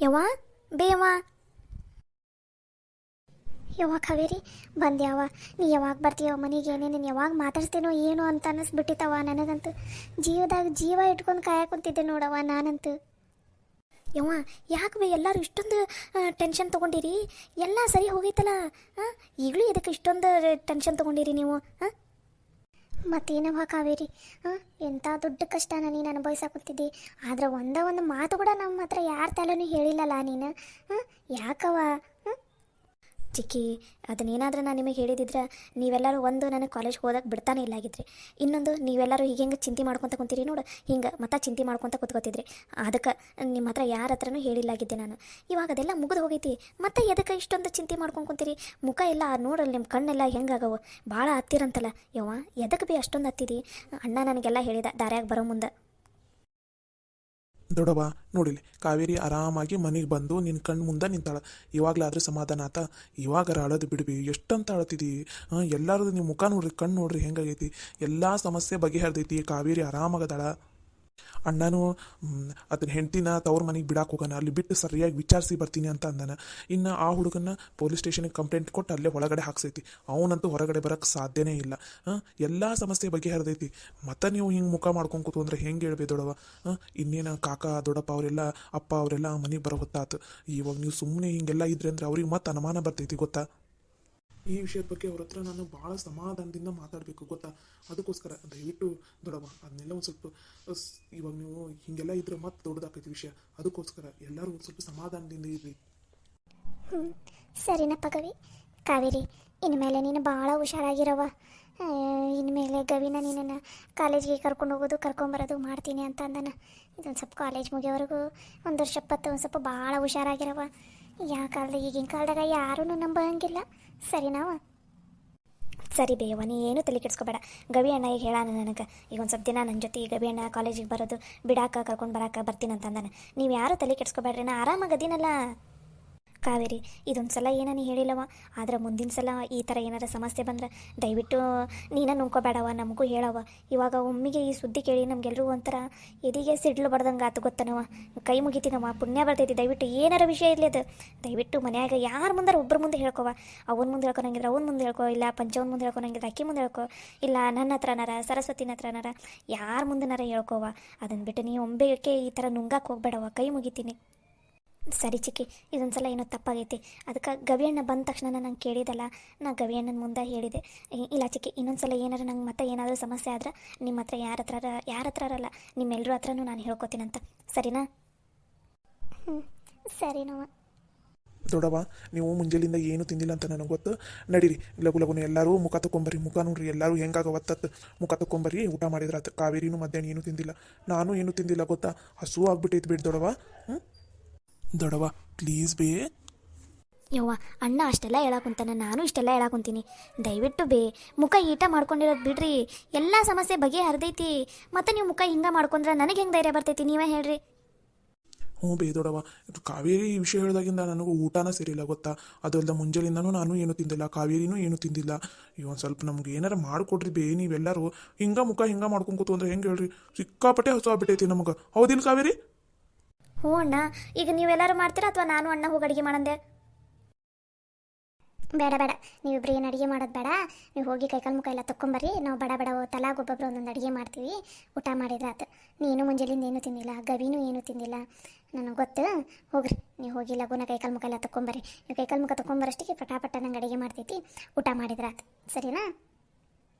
ಯವ್ವ ಬೇವ ಯವ್ವ ಕಾವೇರಿ ಬಂದ್ಯಾವ. ನೀ ಯಾವಾಗ ಬರ್ತೀಯೋ ಮನೆಗೆ, ನೀನು ಯಾವಾಗ ಮಾತಾಡ್ತೀನೋ ಏನೋ ಅಂತ ಅನ್ನಿಸ್ಬಿಟ್ಟಿತ್ತವ ನನಗಂತೂ. ಜೀವದಾಗ ಜೀವ ಇಟ್ಕೊಂಡು ಕಾಯಕುಂತಿದ್ದೆ ನೋಡವ್ವ ನಾನಂತೂ. ಯವ್ವ ಯಾಕೆ ಬೇ ಎಲ್ಲರೂ ಇಷ್ಟೊಂದು ಟೆನ್ಷನ್ ತೊಗೊಂಡಿರಿ? ಎಲ್ಲ ಸರಿ ಹೋಗೈತಲ್ಲ. ಹಾಂ, ಈಗಲೂ ಇದಕ್ಕೆ ಇಷ್ಟೊಂದು ಟೆನ್ಷನ್ ತೊಗೊಂಡಿರಿ ನೀವು? ಹಾಂ, ಮತ್ತೇನವ ಕಾವೇರಿ, ಹಾಂ, ಎಂಥ ದೊಡ್ಡ ಕಷ್ಟನ ನೀನು ಅನುಭವಿಸಾಕುತ್ತಿದ್ದಿ. ಆದ್ರೆ ಒಂದು ಮಾತು ಕೂಡ ನಮ್ಮ ಹತ್ರ ಯಾರ ತಲೆನೂ ಹೇಳಿಲ್ಲಲ್ಲ ನೀನು. ಹಾಂ, ಯಾಕವ? ಚಿಕ್ಕಿ, ಅದನ್ನೇನಾದ್ರೂ ನಾನು ನಿಮಗೆ ಹೇಳಿದಿದ್ರೆ ನೀವೆಲ್ಲರೂ ಒಂದು ನನಗೆ ಕಾಲೇಜ್ಗೆ ಹೋದಕ್ಕೆ ಬಿಡ್ತಾನೆ ಇಲ್ಲಾಗಿದ್ರಿ. ಇನ್ನೊಂದು, ನೀವೆಲ್ಲರೂ ಹೀಗೆ ಚಿಂತೆ ಮಾಡ್ಕೊತ ಕುಂತೀರಿ ನೋಡು, ಹಿಂಗೆ ಮತ್ತೆ ಚಿಂತೆ ಮಾಡ್ಕೊತ ಕೂತ್ಕೋತಿದ್ರಿ. ಅದಕ್ಕೆ ನಿಮ್ಮ ಹತ್ರ ಯಾರ ಹತ್ರನೂ ಹೇಳಿಲ್ಲಾಗಿದ್ದೆ ನಾನು. ಇವಾಗ ಅದೆಲ್ಲ ಮುಗಿದು ಹೋಗೈತಿ, ಮತ್ತೆ ಎದಕ್ಕೆ ಇಷ್ಟೊಂದು ಚಿಂತೆ ಮಾಡ್ಕೊಂಡು ಕುಂತೀರಿ? ಮುಖ ಎಲ್ಲ ನೋಡಲ್ಲ, ನಿಮ್ಮ ಕಣ್ಣೆಲ್ಲ ಹೆಂಗಾಗವು, ಭಾಳ ಹತ್ತಿರಂತಲ್ಲ. ಯವ್ವ ಎದಕ್ಕೆ ಬಿ ಅಷ್ಟೊಂದು ಹತ್ತಿದಿ? ಅಣ್ಣ ನನಗೆಲ್ಲ ಹೇಳಿದ ದಾರ್ಯಾಗ ಬರೋ ಮುಂದೆ. ದೊಡ್ಡವ ನೋಡಿಲಿ, ಕಾವೇರಿ ಆರಾಮಾಗಿ ಮನೆಗೆ ಬಂದು ನಿನ್ನ ಕಣ್ಣು ಮುಂದೆ ನಿಂತಾಳ. ಇವಾಗಲಾದ್ರೂ ಸಮಾಧಾನ ಆತ. ಇವಾಗಾರ ಅಳೋದು ಬಿಡ್ಬಿ, ಎಷ್ಟಂತ ಅಳತಿದಿ? ಎಲ್ಲರದು ನೀವು ಮುಖ ನೋಡ್ರಿ, ಕಣ್ಣು ನೋಡ್ರಿ ಹೆಂಗಾಗೈತಿ. ಎಲ್ಲ ಸಮಸ್ಯೆ ಬಗೆಹರ್ದೈತಿ. ಕಾವೇರಿ ಆರಾಮಾಗದಾಳ. ಅಣ್ಣನೂ ಅದನ್ನ ಹೆಂಡ್ತಿನ ತವ್ರ ಮನೆಗೆ ಬಿಡಾಕೆ ಹೋಗೋಣ, ಅಲ್ಲಿ ಬಿಟ್ಟು ಸರಿಯಾಗಿ ವಿಚಾರಿಸಿ ಬರ್ತೀನಿ ಅಂತ ಅಂದಾನ. ಇನ್ನು ಆ ಹುಡುಗನ್ನ ಪೊಲೀಸ್ ಸ್ಟೇಷನಿಗೆ ಕಂಪ್ಲೇಂಟ್ ಕೊಟ್ಟು ಅಲ್ಲೇ ಒಳಗಡೆ ಹಾಕ್ಸೈತಿ. ಅವನಂತೂ ಹೊರಗಡೆ ಬರೋಕ್ಕೆ ಸಾಧ್ಯನೇ ಇಲ್ಲ. ಎಲ್ಲ ಸಮಸ್ಯೆ ಬಗೆಹರಿದೈತಿ. ಮತ್ತೆ ನೀವು ಹಿಂಗೆ ಮುಖ ಮಾಡ್ಕೊಂಡು ಕೂತು ಅಂದ್ರೆ ಹೆಂಗೆ ಹೇಳ್ಬೇಕು ದೊಡವ? ಇನ್ನೇನು ಕಾಕ ದೊಡ್ಡಪ್ಪ ಅವರೆಲ್ಲ, ಅಪ್ಪ ಅವರೆಲ್ಲ ಮನೆಗೆ ಬರೋ ಹೊತ್ತಾತು. ಇವಾಗ ನೀವು ಸುಮ್ಮನೆ ಹಿಂಗೆಲ್ಲ ಇದ್ರೆ ಅಂದರೆ ಅವ್ರಿಗೆ ಮತ್ತೆ ಅನುಮಾನ ಬರ್ತೈತಿ, ಗೊತ್ತಾ? ಈ ವಿಷಯದ ಬಗ್ಗೆ ಅವ್ರ ಹತ್ರ ನಾನು ಭಾಳ ಸಮಾಧಾನದಿಂದ ಮಾತಾಡಬೇಕು, ಗೊತ್ತಾ? ಅದಕ್ಕೋಸ್ಕರ ದಯವಿಟ್ಟು ದೊಡ್ಡವ ಅದನ್ನೆಲ್ಲ ಒಂದು ಸ್ವಲ್ಪ ಇವಾಗ ನೀವು ಹೀಗೆಲ್ಲ ಇದ್ರೆ ಮತ್ತೆ ದೊಡ್ಡದಾಕೈತಿ ವಿಷಯ. ಅದಕ್ಕೋಸ್ಕರ ಎಲ್ಲರೂ ಒಂದು ಸ್ವಲ್ಪ ಸಮಾಧಾನದಿಂದ ಇರ್ರಿ. ಸರಿನಪ್ಪ ಗವಿ. ಕಾವೇರಿ, ಇನ್ಮೇಲೆ ನೀನು ಭಾಳ ಹುಷಾರಾಗಿರವ. ಇನ್ಮೇಲೆ ಗವಿನ ನೀನನ್ನು ಕಾಲೇಜಿಗೆ ಕರ್ಕೊಂಡು ಹೋಗೋದು ಕರ್ಕೊಂಬರೋದು ಮಾಡ್ತೀನಿ ಅಂತ ಅಂದನ. ಇದೊಂದು ಸ್ವಲ್ಪ ಕಾಲೇಜ್ ಮುಗಿಯೋವರೆಗೂ ಒಂದು ವರ್ಷಪ್ಪತ್ತು ಒಂದು ಸ್ವಲ್ಪ ಭಾಳ ಹುಷಾರಾಗಿರವ. ಯಾವ ಕಾಲದ ಈಗಿನ ಕಾಲದಾಗ ಯಾರೂ ನಂಬಂಗಿಲ್ಲ. ಸರಿನಾವ? ಸರಿ ಬೇವ, ನೀ ಏನು ತಲೆ ಕೆಡಿಸ್ಕೋಬೇಡ. ಗವಿ ಅಣ್ಣ ಈಗ ಹೇಳಾನ ನನಗೆ, ಈಗ ಒಂದು ಸ್ವಲ್ಪ ದಿನ ನನ್ನ ಜೊತೆ ಈ ಗವಿ ಅಣ್ಣ ಕಾಲೇಜಿಗೆ ಬರೋದು ಬಿಡಾಕ ಕರ್ಕೊಂಡು ಬರಾಕ ಬರ್ತೀನಿ ಅಂತ ಅಂದಾನೆ. ನೀವು ಯಾರೂ ತಲೆ ಕೆಡಿಸ್ಕೋಬೇಡ್ರಿ, ನಾ ಆರಾಮಾಗದೀನಲ್ಲ. ಕಾವೇರಿ, ಇದೊಂದು ಸಲ ಏನೋ ಹೇಳಿಲ್ಲವ, ಆದ್ರೆ ಮುಂದಿನ ಸಲ ಈ ಥರ ಏನಾರ ಸಮಸ್ಯೆ ಬಂದ್ರೆ ದಯವಿಟ್ಟು ನೀನ ನುಂಕೋಬೇಡವ, ನಮಗೂ ಹೇಳವ. ಇವಾಗ ಒಮ್ಮಿಗೆ ಈ ಸುದ್ದಿ ಕೇಳಿ ನಮಗೆಲ್ಲರೂ ಒಂಥರ ಎದಿಗೆ ಸಿಡ್ಲು ಬಡ್ದಂಗೆ ಆತು, ಗೊತ್ತನವ. ಕೈ ಮುಗಿತೀನವ, ಪುಣ್ಯ ಬರ್ತೈತಿ. ದಯವಿಟ್ಟು ಏನಾರ ವಿಷಯ ಇರಲಿ ಅದು ದಯವಿಟ್ಟು ಮನ್ಯಾಗ ಯಾರ ಮುಂದಾರ ಒಬ್ಬರ ಮುಂದೆ ಹೇಳ್ಕೊವ. ಅವನ ಮುಂದೆ ಹೇಳ್ಕೊನಂಗಿದ್ರೆ ಅವನ ಮುಂದೆ ಹೇಳ್ಕೊ, ಇಲ್ಲ ಪಂಚವನ ಮುಂದೆ ಹೇಳ್ಕೊನಂಗಿದ್ರೆ ಅಕ್ಕಿ ಮುಂದೆ ಹೇಳ್ಕೊ, ಇಲ್ಲ ನನ್ನ ಹತ್ರನಾರ ಸರಸ್ವತಿನ ಹತ್ರನಾರ ಯಾರ ಮುಂದೆನಾರ ಹೇಳ್ಕೊವ. ಅದನ್ನು ಬಿಟ್ಟು ನೀವು ಒಮ್ಮೆಗೆ ಈ ಥರ ನುಂಗಾಕೆ ಹೋಗ್ಬೇಡವ, ಕೈ ಮುಗಿತೀನಿ. ಸರಿ ಚಿಕ್ಕಿ, ಇದೊಂದು ಸಲ ಏನೋ ತಪ್ಪಾಗೈತಿ. ಅದಕ್ಕೆ ಗವಿಯಣ್ಣ ಬಂದ ತಕ್ಷಣ ನಂಗೆ ಕೇಳಿದಲ್ಲ, ನಾ ಗವಿಯಣ್ಣನ ಮುಂದೆ ಹೇಳಿದೆ. ಇಲ್ಲ ಚಿಕ್ಕಿ, ಇನ್ನೊಂದು ಸಲ ಏನಾರು ನಂಗೆ ಮತ್ತೆ ಏನಾದರೂ ಸಮಸ್ಯೆ ಆದ್ರೆ ನಿಮ್ಮ ಹತ್ರ ಯಾರ ಹತ್ರರಲ್ಲ, ನಿಮ್ಮೆಲ್ಲರ ಹತ್ರನೂ ನಾನು ಹೇಳ್ಕೊತೀನಂತ. ಸರಿನಾ? ಸರಿನವ. ದೊಡ್ಡವ, ನೀವು ಮುಂಜಾನಿಂದ ಏನು ತಿಂದಿಲ್ಲ ಅಂತ ನನಗೆ ಗೊತ್ತು. ನಡೀರಿ, ಲಘು ಲಘುನ ಎಲ್ಲರೂ ಮುಖ ತಗೊಂಬರ್ರಿ. ಮುಖ ನೋಡ್ರಿ, ಎಲ್ಲರೂ ಹೆಂಗಾಗ ಒತ್ತತ್ತು ಮುಖ ತಗೊಂಬರ್ರಿ. ಊಟ ಮಾಡಿದ್ರಾತು. ಕಾವೇರಿನೂ ಮಧ್ಯಾಹ್ನ ಏನೂ ತಿಂದಿಲ್ಲ, ನಾನು ಏನೂ ತಿಂದಿಲ್ಲ, ಗೊತ್ತಾ? ಹಸು ಆಗ್ಬಿಟ್ಟೈತಿ ಬಿಟ್ಟು ದೊಡ್ಡವ. ದೊಡ್ಡವ ಪ್ಲೀಸ್ ಬೇ. ಯವ್ವ, ಅಣ್ಣ ಅಷ್ಟೆಲ್ಲ ಹೇಳಾಕುಂತಾನೆ, ನಾನು ಇಷ್ಟೆಲ್ಲ ಹೇಳಾಕುಂತೀನಿ. ದಯವಿಟ್ಟು ಬೇ, ಮುಖ ಈಟ ಮಾಡ್ಕೊಂಡಿರೋದು ಬಿಡ್ರಿ. ಎಲ್ಲ ಸಮಸ್ಯೆ ಬಗೆಹರ್ದೈತಿ. ಮತ್ತೆ ನೀವು ಮುಖ ಹಿಂಗೆ ಮಾಡ್ಕೊಂಡ್ರೆ ನನಗೆ ಹೆಂಗೆ ಧೈರ್ಯ ಬರ್ತೈತಿ, ನೀವೇ ಹೇಳ್ರಿ. ಹ್ಞೂ ಬೇ ದೊಡ್ಡವ, ಕಾವೇರಿ ಈ ವಿಷಯ ಹೇಳಿದಾಗಿಂದ ನನಗೂ ಊಟನ ಸೇರಿಲ್ಲ, ಗೊತ್ತಾ? ಅದಲ್ದ ಮುಂಜಾನಿಂದನೂ ನಾನು ಏನೂ ತಿಂದಿಲ್ಲ, ಕಾವೇರಿನೂ ಏನೂ ತಿಂದಿಲ್ಲ. ಇವೊಂದು ಸ್ವಲ್ಪ ನಮ್ಗೆ ಏನಾರ ಮಾಡಿಕೊಡ್ರಿ ಬೇ. ನೀವೆಲ್ಲರೂ ಹಿಂಗೆ ಮುಖ ಹಿಂಗೆ ಮಾಡ್ಕೊಂಡು ಕೂತು ಅಂದ್ರೆ ಹೆಂಗೆ ಹೇಳ್ರಿ? ಸಿಕ್ಕಾಪಟ್ಟೆ ಹಸು ಆಗ್ಬಿಟ್ಟೈತಿ ನಮಗೆ, ಹೌದಿಲ್ಲ ಕಾವೇರಿ? ಹ್ಞೂ ಅಣ್ಣ, ಈಗ ನೀವೆಲ್ಲರೂ ಮಾಡ್ತೀರಾ ಅಥವಾ ನಾನು ಅಣ್ಣ ಹೋಗಿ ಅಡುಗೆ ಮಾಡಂದೆ? ಬೇಡ ಬೇಡ, ನೀವಿಬ್ರು ಏನು ಅಡುಗೆ ಮಾಡೋದು ಬೇಡ. ನೀವು ಹೋಗಿ ಕೈಕಾಲು ಮುಖ ಎಲ್ಲ ತಕ್ಕೊಂಬರ್ರಿ. ನಾವು ಬಡ ಬಡ ತಲಾಗೊಬ್ಬೊಬ್ರು ಒಂದೊಂದು ಅಡುಗೆ ಮಾಡ್ತೀವಿ. ಊಟ ಮಾಡಿದ್ರೆ ಆತು. ನೀನು ಮುಂಜಾನಿಂದ ಏನೂ ತಿಂದಿಲ್ಲ, ಗವಿನೂ ಏನೂ ತಿಂದಿಲ್ಲ, ನನಗೆ ಗೊತ್ತು. ಹೋಗ್ರಿ, ನೀವು ಹೋಗಿ ಲಘುನ ಕೈಕಾಲು ಮುಖ ಎಲ್ಲ ತಕ್ಕೊಂಬರ್ರಿ. ನೀವು ಕೈಕಾಲು ಮುಖ ತಕ್ಕೊಂಬರಷ್ಟಿಗೆ ಪಟಾಪಟ ನಂಗೆ ಅಡುಗೆ ಮಾಡ್ತೈತಿ. ಊಟ ಮಾಡಿದ್ರೆ ಆತು. ಸರಿನಾ?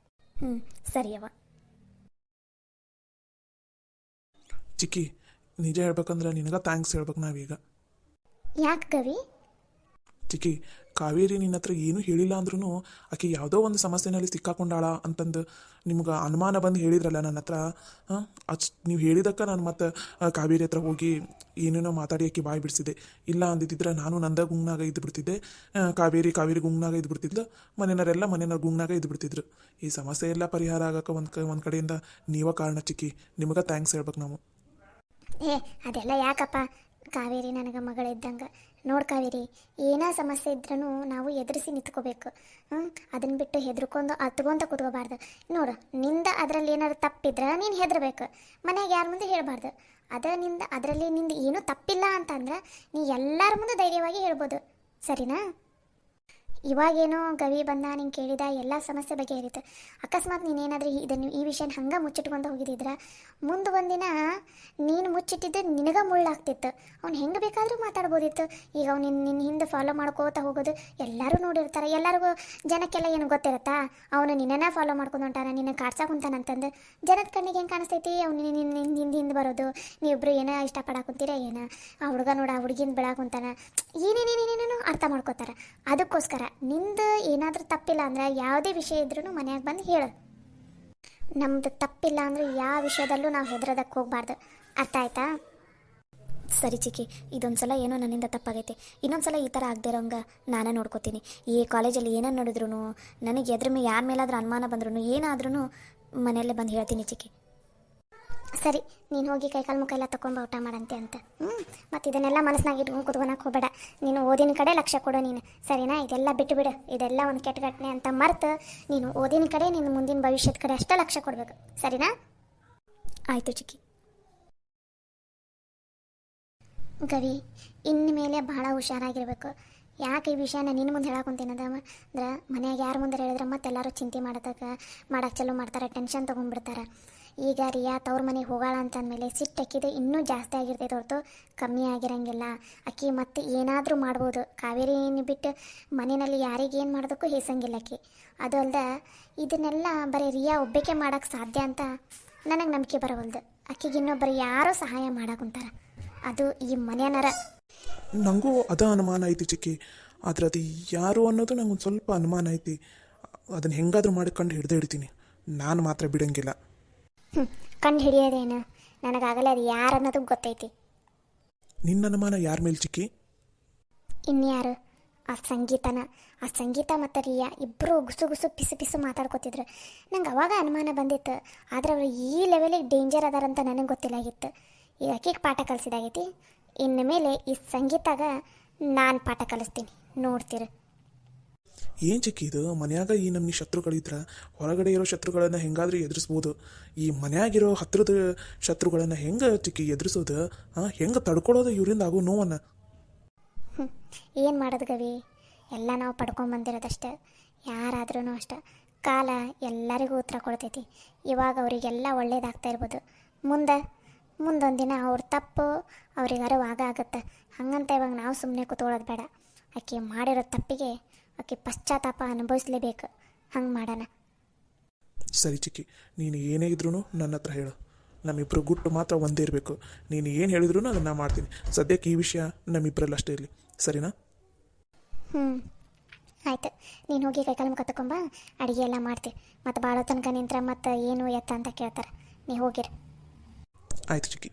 ಸರಿಯವ್ವ. ಚಿಕ್ಕಿ, ನಿಜ ಹೇಳ್ಬೇಕಂದ್ರೆ ನಿನಗೆ ಥ್ಯಾಂಕ್ಸ್ ಹೇಳ್ಬೇಕು ನಾವೀಗ. ಯಾಕೆ ಗವಿ? ಚಿಕ್ಕಿ, ಕಾವೇರಿ ನಿನ್ನ ಹತ್ರ ಏನೂ ಹೇಳಿಲ್ಲ ಅಂದ್ರೂ ಆಕೆ ಯಾವುದೋ ಒಂದು ಸಮಸ್ಯೆನಲ್ಲಿ ಸಿಕ್ಕಾಕೊಂಡಾಳ ಅಂತಂದು ನಿಮ್ಗೆ ಅನುಮಾನ ಬಂದು ಹೇಳಿದ್ರಲ್ಲ ನನ್ನ ಹತ್ರ. ನೀವು ಹೇಳಿದಕ್ಕೆ ನಾನು ಮತ್ತೆ ಕಾವೇರಿ ಹತ್ರ ಹೋಗಿ ಏನೇನೋ ಮಾತಾಡಿ ಆಕೆ ಬಾಯಿ ಬಿಡಿಸಿದೆ. ಇಲ್ಲ ಅಂದಿದ್ದಿದ್ರೆ ನಾನು ನಂದ ಗುಂಗ್ನಾಗ ಇದ್ದು ಬಿಡ್ತಿದ್ದೆ, ಕಾವೇರಿ ಗುಂಗ್ನಾಗ ಇದ್ದು ಬಿಡ್ತಿದ್ಲು, ಮನೆಯವ್ರ ಗುಂಗ್ನಾಗ ಇದ್ದು ಬಿಡ್ತಿದ್ರು. ಈ ಸಮಸ್ಯೆ ಎಲ್ಲ ಪರಿಹಾರ ಆಗೋಕೆ ಒಂದು ಕಡೆಯಿಂದ ನೀವೇ ಕಾರಣ ಚಿಕ್ಕಿ. ನಿಮಗೆ ಥ್ಯಾಂಕ್ಸ್ ಹೇಳ್ಬೇಕು ನಾವು. ಅದೆಲ್ಲ ಯಾಕಪ್ಪ, ಕಾವೇರಿ ನನಗೆ ಮಗಳಿದ್ದಂಗೆ. ನೋಡಿ ಕಾವೇರಿ, ಏನೋ ಸಮಸ್ಯೆ ಇದ್ರೂ ನಾವು ಎದುರಿಸಿ ನಿಂತ್ಕೋಬೇಕು. ಅದನ್ನು ಬಿಟ್ಟು ಹೆದರ್ಕೊಂಡು ಹತ್ಕೊಂತ ಕೂತ್ಕೋಬಾರ್ದು. ನೋಡು, ನಿಂದ ಅದರಲ್ಲಿ ಏನಾದ್ರು ತಪ್ಪಿದ್ರೆ ನೀನು ಹೆದರ್ಬೇಕು. ಮನೆಯಾಗ ಯಾರ ಮುಂದೆ ಹೇಳಬಾರ್ದು. ಅದರಲ್ಲಿ ನಿಂದು ಏನೂ ತಪ್ಪಿಲ್ಲ ಅಂತಂದ್ರೆ ನೀ ಎಲ್ಲರ ಮುಂದೆ ಧೈರ್ಯವಾಗಿ ಹೇಳ್ಬೋದು, ಸರಿನಾ? ಇವಾಗೇನೋ ಗವಿ ಬಂದ ನಿಂಗೆ ಕೇಳಿದ ಎಲ್ಲ ಸಮಸ್ಯೆ ಬಗೆಹರಿತು. ಅಕಸ್ಮಾತ್ ನೀನೇನಾದರೂ ಈ ವಿಷಯನ ಹಂಗೆ ಮುಚ್ಚಿಟ್ಕೊಂಡು ಹೋಗಿದ್ದಿದ್ರೆ ಮುಂದೆ ಒಂದಿನ ನೀನು ಮುಚ್ಚಿಟ್ಟಿದ್ದು ನಿನಗೆ ಮುಳ್ಳಾಗ್ತಿತ್ತು. ಅವ್ನು ಹೆಂಗೆ ಬೇಕಾದರೂ ಮಾತಾಡ್ಬೋದಿತ್ತು. ಈಗ ಅವ್ನು ನಿನ್ನ ಹಿಂದೆ ಫಾಲೋ ಮಾಡ್ಕೋತಾ ಹೋಗೋದು ಎಲ್ಲರೂ ನೋಡಿರ್ತಾರೆ. ಎಲ್ಲರಿಗೂ ಜನಕ್ಕೆಲ್ಲ ಏನು ಗೊತ್ತಿರುತ್ತಾ ಅವನು ನಿನ್ನನ್ನು ಫಾಲೋ ಮಾಡ್ಕೊಂಡು ಹೊಂಟಾನ, ನಿನ್ನ ಕಾಡ್ಸಕ್ಕೆ ಹೊಂಟಾನಂತಂದು ಜನದ ಕಣ್ಣಿಗೆ ಹೆಂಗೆ ಕಾಣಿಸ್ತೈತಿ? ಅವ್ನು ನಿನ್ನ ಹಿಂದೆ ಬರೋದು, ನೀವಿಬ್ರು ಏನೋ ಇಷ್ಟಪಡಾಕುಂತೀರ ಏನೋ, ಆ ಹುಡುಗ ನೋಡ ಆ ಹುಡುಗಿನ ಬೆಳಾಕುಂತಾನ, ಏನೇನೇನೇನೇನೋ ಅರ್ಥ ಮಾಡ್ಕೋತಾರೆ. ಅದಕ್ಕೋಸ್ಕರ ನಿಂದು ಏನಾದರೂ ತಪ್ಪಿಲ್ಲ ಅಂದ್ರೆ ಯಾವುದೇ ವಿಷಯ ಇದ್ರೂ ಮನ್ಯಾಗ ಬಂದು ಹೇಳು. ನಮ್ದು ತಪ್ಪಿಲ್ಲ ಅಂದರೆ ಯಾವ ವಿಷಯದಲ್ಲೂ ನಾವು ಹೆದರೋದಕ್ಕೆ ಹೋಗಬಾರ್ದು, ಅರ್ಥ ಆಯ್ತಾ? ಸರಿ ಚಿಕ್ಕಿ, ಇದೊಂದು ಸಲ ಏನೋ ನನ್ನಿಂದ ತಪ್ಪಾಗೈತೆ. ಇನ್ನೊಂದು ಸಲ ಈ ಥರ ಆಗದೆ ಇರೋಂಗೆ ನಾನೇ ನೋಡ್ಕೋತೀನಿ. ಈ ಕಾಲೇಜಲ್ಲಿ ಏನನ್ನು ನೋಡಿದ್ರು ನನಗೆ ಎದ್ರ ಮೇಲೆ ಯಾರ ಮೇಲಾದ್ರೂ ಅನುಮಾನ ಬಂದ್ರೂ ಏನಾದ್ರೂ ಮನೆಯಲ್ಲೇ ಬಂದು ಹೇಳ್ತೀನಿ ಚಿಕ್ಕಿ. ಸರಿ, ನೀನು ಹೋಗಿ ಕೈಕಾಲು ಮುಖ ಎಲ್ಲ ತಗೊಂಬ ಊಟ ಮಾಡಂತೆ ಅಂತ. ಮತ್ತು ಇದನ್ನೆಲ್ಲ ಮನಸ್ಸಿನಾಗ ಇಟ್ಕೊಂಡು ಕುತ್ಕೊಳಕ್ಕೆ ಹೋಗಬೇಡ. ನೀನು ಓದಿನ ಕಡೆ ಲಕ್ಷ್ಯ ಕೊಡು ನೀನು, ಸರಿನಾ? ಇದೆಲ್ಲ ಬಿಟ್ಟು ಬಿಡು, ಇದೆಲ್ಲ ಒಂದು ಕೆಟ್ಟ ಘಟನೆ ಅಂತ ಮರೆತು ನೀನು ಓದಿನ ಕಡೆ, ನಿನ್ನ ಮುಂದಿನ ಭವಿಷ್ಯದ ಕಡೆ ಅಷ್ಟೇ ಲಕ್ಷ್ಯ ಕೊಡಬೇಕು, ಸರಿನಾ? ಆಯಿತು ಚಿಕ್ಕಿ. ಗವಿ, ಇನ್ನು ಮೇಲೆ ಭಾಳ ಹುಷಾರಾಗಿರ್ಬೇಕು. ಯಾಕೆ ಈ ವಿಷಯನ ನಿನ್ನ ಮುಂದೆ ಹೇಳಾಕೊಂತೀನದ ಅಂದ್ರೆ ಮನ್ಯಾಗ ಯಾರ ಮುಂದೆ ಹೇಳಿದ್ರೆ ಮತ್ತೆಲ್ಲರೂ ಚಿಂತೆ ಮಾಡಕ್ಕೆ ಚಲೋ ಮಾಡ್ತಾರೆ, ಟೆನ್ಷನ್ ತೊಗೊಂಡ್ಬಿಡ್ತಾರೆ. ಈಗ ರಿಯಾ ತವ್ರ ಮನೆಗೆ ಹೋಗಾಳ ಅಂತಂದಮೇಲೆ ಸಿಟ್ಟಕ್ಕಿದು ಇನ್ನೂ ಜಾಸ್ತಿ ಆಗಿರ್ತೈತೆ ಹೊರತು ಕಮ್ಮಿ ಆಗಿರಂಗಿಲ್ಲ. ಅಕ್ಕಿ ಮತ್ತೆ ಏನಾದರೂ ಮಾಡ್ಬೋದು. ಕಾವೇರಿ ಬಿಟ್ಟು ಮನೆಯಲ್ಲಿ ಯಾರಿಗೇನು ಮಾಡೋದಕ್ಕೂ ಹೇಸಂಗಿಲ್ಲ ಅಕ್ಕಿ. ಅದು ಅಲ್ಲದೆ ಇದನ್ನೆಲ್ಲ ಬರೀ ರಿಯಾ ಒಬ್ಬಕ್ಕೆ ಮಾಡೋಕ್ಕೆ ಸಾಧ್ಯ ಅಂತ ನನಗೆ ನಂಬಿಕೆ ಬರವಲ್ದು. ಅಕ್ಕಿಗೆ ಇನ್ನೊಬ್ಬರು ಯಾರೋ ಸಹಾಯ ಮಾಡಾಕುಂತಾರೆ, ಅದು ಈ ಮನೆಯನರ. ನನಗೂ ಅದ ಅನುಮಾನ ಐತಿ ಚಿಕ್ಕಿ, ಆದ್ರೆ ಅದು ಯಾರು ಅನ್ನೋದು ನಂಗೆ ಒಂದು ಸ್ವಲ್ಪ ಅನುಮಾನ ಐತಿ. ಅದನ್ನು ಹೆಂಗಾದ್ರೂ ಮಾಡಿ ಕಂಡು ಹಿಡ್ದಿಡ್ತೀನಿ, ನಾನು ಮಾತ್ರ ಬಿಡಂಗಿಲ್ಲ. ಕಂಡು ಹಿಡಿಯೋದೇನು, ನನಗಾಗಲೇ ಅದು ಯಾರು ಅನ್ನೋದು ಗೊತ್ತೈತಿ. ನಿನ್ನ ಅನುಮಾನ ಯಾರ ಮೇಲೆ ಚಿಕ್ಕಿ? ಇನ್ಯಾರು? ಆ ಸಂಗೀತ ಮತ್ತು ರಿಯಾ ಇಬ್ಬರು ಗುಸು ಪಿಸು ಮಾತಾಡ್ಕೊತಿದ್ರು. ನಂಗೆ ಅವಾಗ ಅನುಮಾನ ಬಂದಿತ್ತು, ಆದರೆ ಅವರು ಈ ಲೆವೆಲಿಗೆ ಡೇಂಜರ್ ಅದಾರಂತ ನನಗೆ ಗೊತ್ತಿಲ್ಲಾಗಿತ್ತು. ಈಗ ಅಕ್ಕಿಗೆ ಪಾಠ ಕಲಿಸಿದಾಗೈತಿ, ಇನ್ನು ಮೇಲೆ ಈ ಸಂಗೀತಾಗ ನಾನು ಪಾಠ ಕಲಿಸ್ತೀನಿ, ನೋಡ್ತೀರಿ. ಏನು ಚಿಕ್ಕಿ ಇದು? ಮನ್ಯಾಗ ಈ ನಮ್ನಿ ಶತ್ರುಗಳಿದ್ರೆ ಹೊರಗಡೆ ಇರೋ ಶತ್ರುಗಳನ್ನು ಹೆಂಗಾದ್ರೂ ಎದುರಿಸ್ಬೋದು. ಈ ಮನ್ಯಾಗಿರೋ ಹತ್ತಿರದ ಶತ್ರುಗಳನ್ನು ಹೆಂಗೆ ಚಿಕ್ಕಿ ಎದುರಿಸೋದು? ಹೆಂಗೆ ತಡ್ಕೊಳ್ಳೋದು ಇವರಿಂದ ಆಗೋ ನೋವನ್ನು? ಏನು ಮಾಡೋದು ಗವಿ, ಎಲ್ಲ ನಾವು ಪಡ್ಕೊಂಬಂದಿರೋದಷ್ಟೆ. ಯಾರಾದ್ರೂ ಅಷ್ಟೆ, ಕಾಲ ಎಲ್ಲರಿಗೂ ಉತ್ತರ ಕೊಡ್ತೈತಿ. ಇವಾಗ ಅವರಿಗೆಲ್ಲ ಒಳ್ಳೇದಾಗ್ತಾ ಇರ್ಬೋದು, ಮುಂದೊಂದು ದಿನ ಅವ್ರ ತಪ್ಪು ಅವ್ರಿಗೆ ಅರಿವಾಗ ಆಗುತ್ತೆ. ಹಂಗಂತ ಇವಾಗ ನಾವು ಸುಮ್ಮನೆ ಕೂತ್ಕೊಳ್ಳೋದು ಬೇಡ. ಆಕೆ ಮಾಡಿರೋ ತಪ್ಪಿಗೆ ಆಕೆ ಪಶ್ಚಾತ್ತಾಪ ಅನುಭವಿಸ್ಲೇಬೇಕು. ಹಂಗೆ ಮಾಡೋಣ. ಸರಿ ಚಿಕ್ಕಿ, ನೀನು ಏನೇ ಇದ್ರೂ ನನ್ನ ಹತ್ರ ಹೇಳು. ನಮ್ಮಿಬ್ಬರು ಗುಟ್ಟು ಮಾತ್ರ ಒಂದೇ ಇರಬೇಕು. ನೀನು ಏನು ಹೇಳಿದ್ರು ಅದನ್ನು ಮಾಡ್ತೀನಿ. ಸದ್ಯಕ್ಕೆ ಈ ವಿಷಯ ನಮ್ಮಿಬ್ಬರಲ್ಲಿ ಅಷ್ಟೇ ಇರಲಿ, ಸರಿನಾ? ಆಯ್ತು, ನೀನು ಹೋಗಿ ಕೈಕಾಲು ಮುಖ ತಗೊಂಬ, ಅಡುಗೆ ಎಲ್ಲ ಮಾಡ್ತೀವಿ. ಮತ್ತು ಭಾಳ ತನಕ ನಿಂತ್ರೆ ಮತ್ತು ಏನು ಎತ್ತ ಅಂತ ಕೇಳ್ತಾರೆ. ನೀವು ಹೋಗಿರಿ. ಆಯಿತು ಚಿಕ್ಕಿ.